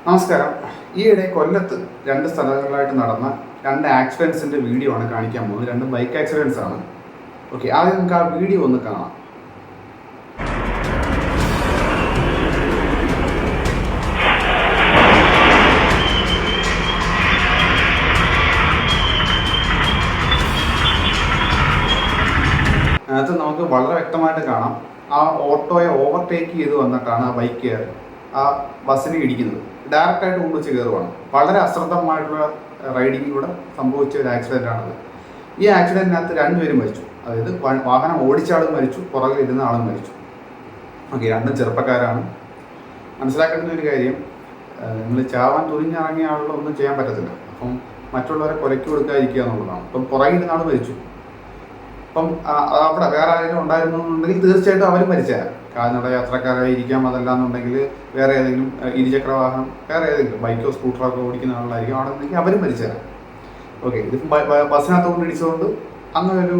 നമസ്കാരം. ഈയിടെ കൊല്ലത്ത് രണ്ട് സ്ഥലങ്ങളിലായിട്ട് നടന്ന രണ്ട് ആക്സിഡൻസിൻ്റെ വീഡിയോ ആണ് കാണിക്കാൻ പോകുന്നത്. രണ്ടും ബൈക്ക് ആക്സിഡൻസ് ആണ്. ഓക്കെ, ആദ്യം നമുക്ക് ആ വീഡിയോ ഒന്ന് കാണാം. അതിനകത്ത് നമുക്ക് വളരെ വ്യക്തമായിട്ട് കാണാം, ആ ഓട്ടോയെ ഓവർടേക്ക് ചെയ്ത് വന്നിട്ടാണ് ആ ബൈക്ക് ആ ബസ്സിന് ഇടിക്കുന്നത്. ഡയറക്റ്റായിട്ട് കൊണ്ടുവച്ച് കയറുവാണ്. വളരെ അശ്രദ്ധമായിട്ടുള്ള റൈഡിങ്ങിലൂടെ സംഭവിച്ച ഒരു ആക്സിഡൻ്റ് ആണത്. ഈ ആക്സിഡൻറ്റിനകത്ത് രണ്ടുപേരും മരിച്ചു. അതായത് വാഹനം ഓടിച്ച ആളും മരിച്ചു, പുറകിൽ ഇരുന്ന ആളും മരിച്ചു. ഓക്കെ, രണ്ടും ചെറുപ്പക്കാരാണ്. മനസ്സിലാക്കേണ്ട ഒരു കാര്യം, നിങ്ങൾ ചാവാൻ തുനിഞ്ഞിറങ്ങിയ ആളുകളൊന്നും ചെയ്യാൻ പറ്റത്തില്ല. അപ്പം മറ്റുള്ളവരെ കൊലയ്ക്ക് കൊടുക്കാതിരിക്കുക എന്നുള്ളതാണ്. ഇപ്പം പുറകിൽ ഇരുന്ന ആൾ മരിച്ചു. അപ്പം അവിടെ വേറെ ആരെങ്കിലും ഉണ്ടായിരുന്നു എന്നുണ്ടെങ്കിൽ തീർച്ചയായിട്ടും അവരും മരിച്ചേരാം. കാൽനട യാത്രക്കാരായിരിക്കാം, അതല്ലാന്നുണ്ടെങ്കിൽ വേറെ ഏതെങ്കിലും ഇരുചക്ര വാഹനം, വേറെ ഏതെങ്കിലും ബൈക്കോ സ്കൂട്ടറോ ഒക്കെ ഓടിക്കുന്ന ആളായിരിക്കും അവിടെ ഉണ്ടെങ്കിൽ അവരും മരിച്ചേരാം. ഓക്കെ, ഇതിപ്പം ബസ്സിനകത്ത് കൊണ്ട് ഇടിച്ചുകൊണ്ട് അങ്ങനെ ഒരു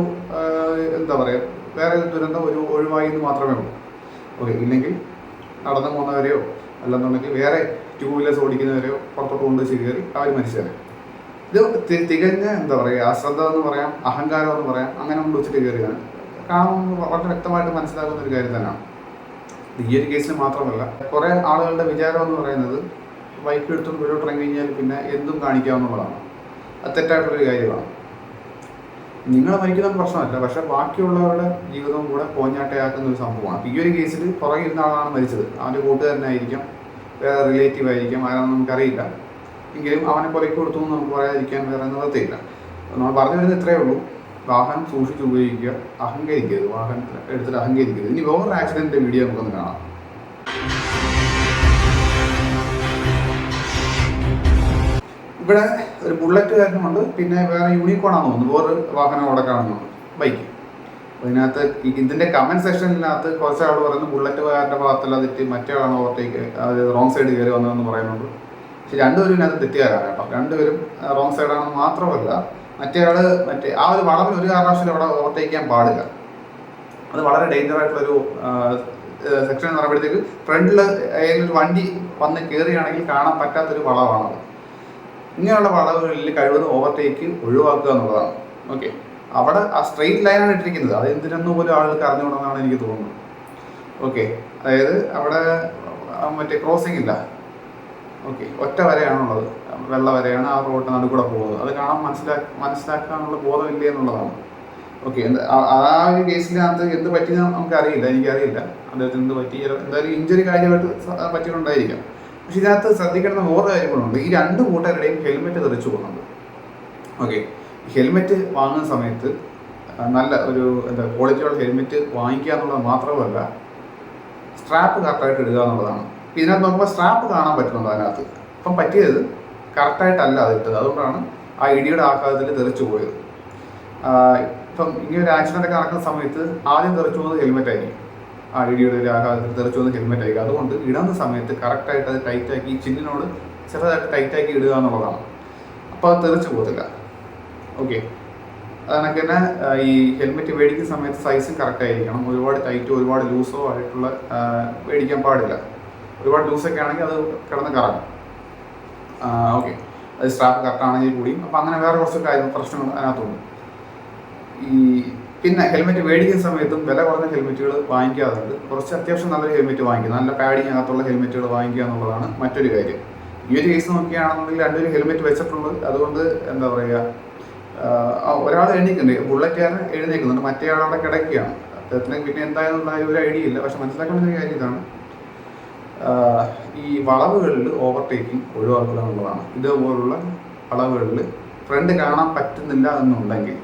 എന്താ പറയുക, വേറെ ദുരന്തം ഒരു ഒഴിവായി എന്ന് മാത്രമേ ഉള്ളൂ. ഓക്കെ, ഇല്ലെങ്കിൽ നടന്നു പോകുന്നവരെയോ അല്ലെന്നുണ്ടെങ്കിൽ വേറെ ടൂ വീലേഴ്സ് ഓടിക്കുന്നവരെയോ പുറത്തോട്ട് കൊണ്ട് കയറി അവർ മരിച്ചേരാം. ഇത് തികഞ്ഞ എന്താ പറയുക, അശ്രദ്ധ എന്ന് പറയാം, അഹങ്കാരം എന്ന് പറയാം, അങ്ങനെ കൊണ്ട് വെച്ചിട്ട് കയറിയാണ്. കാണുമ്പോൾ വളരെ വ്യക്തമായിട്ട് മനസ്സിലാക്കുന്ന ഒരു കാര്യം തന്നെയാണ്. ഈ ഒരു കേസിൽ മാത്രമല്ല, കുറേ ആളുകളുടെ വിചാരം എന്ന് പറയുന്നത് ബൈക്ക് എടുത്തുകൊണ്ട് വീഴോട്ട് ഇറങ്ങി കഴിഞ്ഞാൽ പിന്നെ എന്തും കാണിക്കാവുന്നതാണ്. അത് തെറ്റായിട്ടുള്ളൊരു കാര്യമാണ്. നിങ്ങൾ മരിക്കുന്ന പ്രശ്നമല്ല, പക്ഷേ ബാക്കിയുള്ളവരുടെ ജീവിതവും കൂടെ കോഞ്ഞാട്ടയാക്കുന്ന ഒരു സംഭവമാണ്. ഈ ഒരു കേസിൽ പുറകെ ഇരുന്ന ആളാണ് മരിച്ചത്. അവൻ്റെ കൂട്ടുകാരനായിരിക്കാം, വേറെ റിലേറ്റീവ് ആയിരിക്കാം, ആരാണെന്ന് നമുക്കറിയില്ല. എങ്കിലും അവനെ കൊലയ്ക്ക് കൊടുത്തു എന്ന് നമുക്ക് പറയാതിരിക്കാൻ വേറെ നിവൃത്തിയില്ല. നമ്മൾ പറഞ്ഞു വരുന്നത് ഇത്രയേ ഉള്ളൂ. വാഹനം സൂക്ഷിച്ച് ഉപയോഗിക്കുക, അഹങ്കരിക്കരുത്, വാഹനം എടുത്തിട്ട് അഹങ്കരിക്കരുത്. ഇനി വേറൊരു ആക്സിഡൻറ്റിൻ്റെ വീഡിയോ നമുക്കൊന്ന് കാണാം. ഇവിടെ ഒരു ബുള്ളറ്റുകാരനുമുണ്ട്, പിന്നെ വേറെ യൂണിക്കോണാണെന്ന് തോന്നുന്നു, വേറൊരു വാഹനം അവിടെ കാണുന്നുണ്ട്, ബൈക്ക്. അതിനകത്ത് ഇതിൻ്റെ കമൻറ്റ് സെക്ഷനിനകത്ത് കുറച്ച് ആൾ പറയുന്നു ബുള്ളറ്റുകാരൻ്റെ ഭാഗത്തല്ല തെറ്റ്, മറ്റേ ആളാണ് ഓവർടേക്ക്, അത് റോങ് സൈഡ് കയറി വന്നതെന്ന് പറയുന്നുണ്ട്. പക്ഷെ രണ്ടുപേരും ഇതിനകത്ത് തെറ്റുകാരാണ് കേട്ടോ. രണ്ടുപേരും റോങ് സൈഡാണെന്ന് മാത്രമല്ല, മറ്റേ ആ ഒരു വളവിൽ ഒരു കാരണവശാലും അവിടെ ഓവർടേക്ക് ചെയ്യാൻ പാടില്ല. അത് വളരെ ഡേഞ്ചർ ആയിട്ടുള്ളൊരു സെക്ഷൻ എന്ന് പറയുമ്പോഴത്തേക്ക് ഫ്രണ്ടിൽ ഏതെങ്കിലും ഒരു വണ്ടി വന്ന് കയറുകയാണെങ്കിൽ കാണാൻ പറ്റാത്തൊരു വളവാണത്. ഇങ്ങനെയുള്ള വളവുകളിൽ കഴിവതും ഓവർടേക്ക് ഒഴിവാക്കുക എന്നുള്ളതാണ്. ഓക്കെ, അവിടെ ആ സ്ട്രെയിറ്റ് ലൈനാണ് ഇട്ടിരിക്കുന്നത്. അത് എന്തിനൊന്നും പോലും ആളുകൾക്ക് അറിഞ്ഞുകൊണ്ടെന്നാണ് എനിക്ക് തോന്നുന്നത്. ഓക്കെ, അതായത് അവിടെ മറ്റേ ക്രോസിംഗ് ഇല്ല. ഓക്കെ, ഒറ്റ വരയാണുള്ളത്, വെള്ള വരയാണ് ആ റോഡിന് നടുക്കൂടെ പോകുന്നത്. അത് കാണാൻ മനസ്സിലാക്കാനുള്ള ബോധമില്ല എന്നുള്ളതാണ്. ഓക്കെ, ആ ഒരു കേസിനകത്ത് എന്ത് പറ്റിയെന്ന് നമുക്കറിയില്ല, എനിക്കറിയില്ല അദ്ദേഹത്തിന് എന്ത് പറ്റി. എന്തായാലും ഇഞ്ചുറി കാര്യമായിട്ട് പറ്റിയിട്ടുണ്ടായിരിക്കാം. പക്ഷെ ഇതിനകത്ത് ശ്രദ്ധിക്കേണ്ട വേറെ കാര്യങ്ങളുണ്ട്. ഈ രണ്ട് കൂട്ടരുടെയും ഹെൽമെറ്റ് തെറിച്ചു പോകുന്നുണ്ട്. ഓക്കെ, ഹെൽമെറ്റ് വാങ്ങുന്ന സമയത്ത് നല്ല ഒരു ക്വാളിറ്റിയുള്ള ഹെൽമെറ്റ് വാങ്ങിക്കുക എന്നുള്ളത് മാത്രമല്ല, സ്ട്രാപ്പ് കറക്റ്റായിട്ട് ഇടുക എന്നുള്ളതാണ്. ഇതിനകത്ത് നോക്കുമ്പോൾ സ്ട്രാപ്പ് കാണാൻ പറ്റുന്നുണ്ട് അതിനകത്ത്. അപ്പം പറ്റിയത് കറക്റ്റായിട്ടല്ല അത് ഇട്ടത്. അതുകൊണ്ടാണ് ആ ഇടിയുടെ ആഘാതത്തിൽ തെറിച്ചു പോയത്. ഇപ്പം ഇങ്ങനെ ഒരു ആക്സിഡൻ്റ് ഒക്കെ നടക്കുന്ന സമയത്ത് ആദ്യം തെറിച്ചു പോകുന്നത് ഹെൽമെറ്റ് ആയിരിക്കും. ആ ഇടിയുടെ ഒരു ആഘാതത്തിൽ തെറിച്ചു പോകുന്നത് ഹെൽമെറ്റ് ആയിരിക്കും. അതുകൊണ്ട് ഇടുന്ന സമയത്ത് കറക്റ്റായിട്ട് അത് ടൈറ്റാക്കി, ചിന്നിനോട് ചെറുതായിട്ട് ടൈറ്റാക്കി ഇടുക എന്നുള്ളതാണ്. അപ്പോൾ അത് തെറിച്ചു പോകത്തില്ല. ഓക്കെ, അതിനൊക്കെ തന്നെ ഈ ഹെൽമെറ്റ് മേടിക്കുന്ന സമയത്ത് സൈസും കറക്റ്റായിരിക്കണം. ഒരുപാട് ടൈറ്റോ ഒരുപാട് ലൂസോ ആയിട്ടുള്ള മേടിക്കാൻ പാടില്ല. ഒരുപാട് ലൂസൊക്കെ ആണെങ്കിൽ അത് കിടന്ന് കറങ്ങും. ഓക്കെ, അത് സ്ട്രാപ്പ് കറക്റ്റാണെങ്കിൽ കൂടിയും. അപ്പോൾ അങ്ങനെ വേറെ കുറച്ച് പ്രശ്നങ്ങൾ അതിനകത്തുണ്ട്. പിന്നെ ഹെൽമെറ്റ് മേടിക്കുന്ന സമയത്തും വില കുറഞ്ഞ ഹെൽമെറ്റുകൾ വാങ്ങിക്കാറുണ്ട്. കുറച്ച് അത്യാവശ്യം നല്ലൊരു ഹെൽമെറ്റ് വാങ്ങിക്കുക, നല്ല പാഡിങ് അകത്തുള്ള ഹെൽമെറ്റുകൾ വാങ്ങിക്കുക എന്നുള്ളതാണ് മറ്റൊരു കാര്യം. ഈ ഒരു കേസ് നോക്കുകയാണെന്നുണ്ടെങ്കിൽ രണ്ടൊരു ഹെൽമെറ്റ് വെച്ചിട്ടുള്ളത്. അതുകൊണ്ട് എന്താ പറയുക, ഒരാൾ എഴുന്നേക്കുന്നുണ്ട്, ബുള്ളറ്റുകാരൻ എഴുന്നേക്കുന്നുണ്ട്, മറ്റേ ആളവിടെ കിടക്കുകയാണ്. അദ്ദേഹത്തിന് പിന്നെ എന്തായെന്നുള്ള ഒരു ഐഡിയ ഇല്ല. പക്ഷെ മനസ്സിലാക്കേണ്ട ഒരു കാര്യം ഇതാണ്, ഈ വളവുകളിൽ ഓവർടേക്കിംഗ് ഒഴിവാക്കുക എന്നുള്ളതാണ്. ഇതുപോലുള്ള വളവുകളിൽ ഫ്രണ്ട് കാണാൻ പറ്റുന്നില്ല എന്നുണ്ടെങ്കിൽ,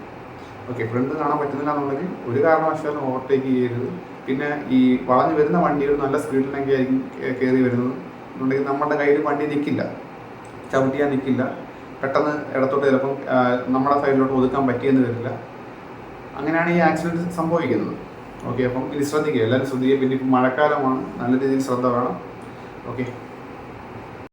ഓക്കെ, ഫ്രണ്ട് കാണാൻ പറ്റുന്നില്ല എന്നുണ്ടെങ്കിൽ ഒരു കാരണവശാലും ഓവർടേക്ക് ചെയ്യരുത്. പിന്നെ ഈ വളഞ്ഞു വരുന്ന വണ്ടികൾ നല്ല സ്പീഡിലൊക്കെ ആയിരിക്കും കയറി വരുന്നത് എന്നുണ്ടെങ്കിൽ നമ്മുടെ കയ്യിൽ വണ്ടി നിൽക്കില്ല, ചവിട്ടിയാൽ നിൽക്കില്ല. പെട്ടെന്ന് ഇടത്തോട്ട് ചിലപ്പം നമ്മുടെ സൈഡിലോട്ട് ഒതുക്കാൻ പറ്റിയെന്ന് വരില്ല. അങ്ങനെയാണ് ഈ ആക്സിഡൻറ്റ് സംഭവിക്കുന്നത്. ഓക്കെ, അപ്പം ഇത് ശ്രദ്ധിക്കുക, എല്ലാവരും ശ്രദ്ധിക്കുക. പിന്നെ ഇപ്പം മഴക്കാലമാണ്, നല്ല രീതിയിൽ ശ്രദ്ധ വേണം. ഓക്കെ.